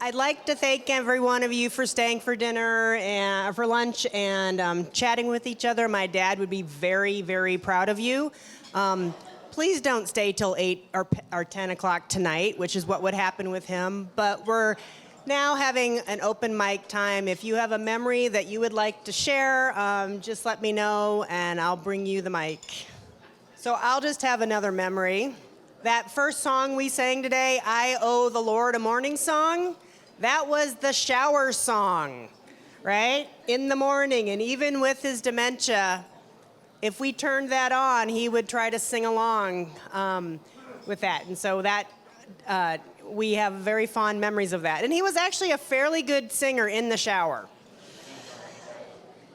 I'd like to thank every one of you for staying for dinner and for lunch and chatting with each other. My dad would be very, very proud of you. Please don't stay till 8 or 10 o'clock tonight, which is what would happen with him. But we're now having an open mic time. If you have a memory that you would like to share, just let me know and I'll bring you the mic. So I'll just have another memory. That first song we sang today, I Owe the Lord a Morning Song, that was the shower song, right? In the morning, and even with his dementia, if we turned that on, he would try to sing along with that. And so that, we have very fond memories of that. And he was actually a fairly good singer in the shower.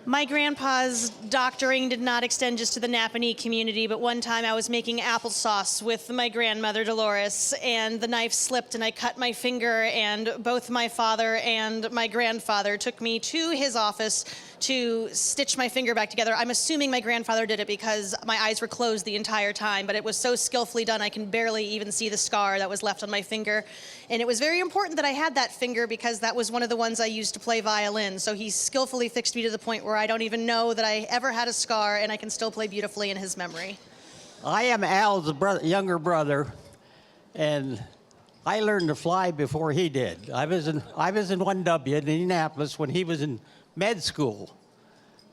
My grandpa's doctoring did not extend just to the Napanee community, but one time I was making applesauce with my grandmother, Dolores, and the knife slipped and I cut my finger, and both my father and my grandfather took me to his office to stitch my finger back together. I'm assuming my grandfather did it because my eyes were closed the entire time, but it was so skillfully done I can barely even see the scar that was left on my finger. And it was very important that I had that finger because that was one of the ones I used to play violin. So he skillfully fixed me to the point where I don't even know that I ever had a scar, and I can still play beautifully in his memory. I am Al's younger brother, and I learned to fly before he did. I was in 1W in Indianapolis when he was in med school.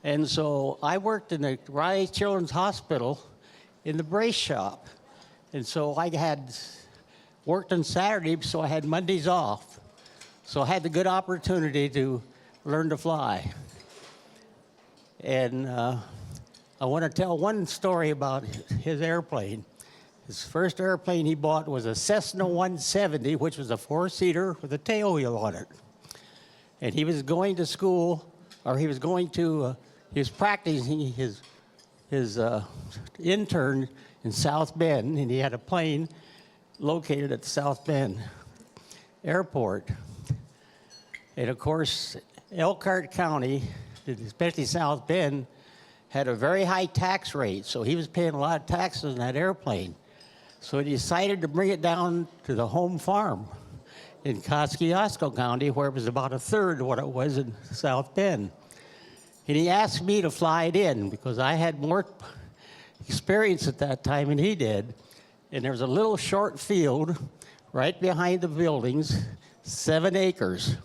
And so I worked in the Raleigh Children's Hospital in the brace shop. And so I had worked on Saturday, so I had Mondays off. So I had the good opportunity to learn to fly. And I want to tell one story about his airplane. His first airplane he bought was a Cessna 170, which was a four-seater with a tail wheel on it. And he was going to school, or he was practicing his intern in South Bend, and he had a plane located at the South Bend Airport. And of course, Elkhart County, especially South Bend, had a very high tax rate, so he was paying a lot of taxes on that airplane. So he decided to bring it down to the home farm in Kosciuszko County, where it was about a third of what it was in South Bend. And he asked me to fly it in because I had more experience at that time than he did. And there was a little short field right behind the buildings, 7 acres.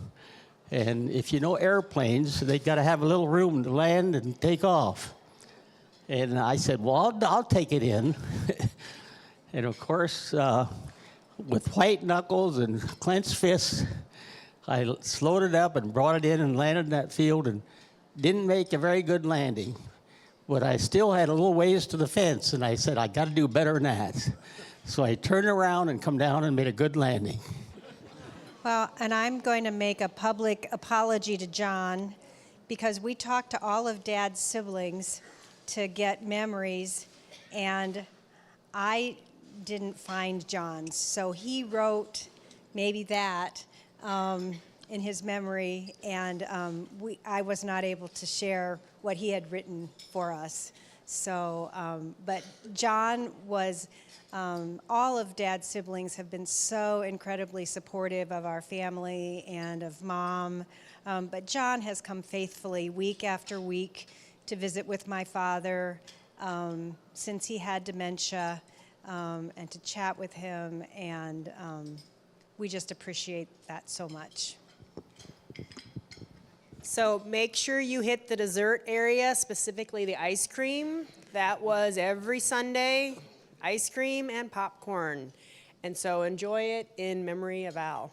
And if you know airplanes, they got to have a little room to land and take off. And I said, well, I'll take it in. And of course, with white knuckles and clenched fists, I slowed it up and brought it in and landed in that field and didn't make a very good landing. But I still had a little ways to the fence, and I said, I got to do better than that. So I turned around and come down and made a good landing. Well, and I'm going to make a public apology to John because we talked to all of Dad's siblings to get memories, and I didn't find John's. So he wrote maybe that in his memory, and I was not able to share what he had written for us. So, but John was, all of Dad's siblings have been so incredibly supportive of our family and of Mom. But John has come faithfully week after week to visit with my father since he had dementia, and to chat with him, and we just appreciate that so much. So make sure you hit the dessert area, specifically the ice cream. That was every Sunday, ice cream and popcorn. And so enjoy it in memory of Al.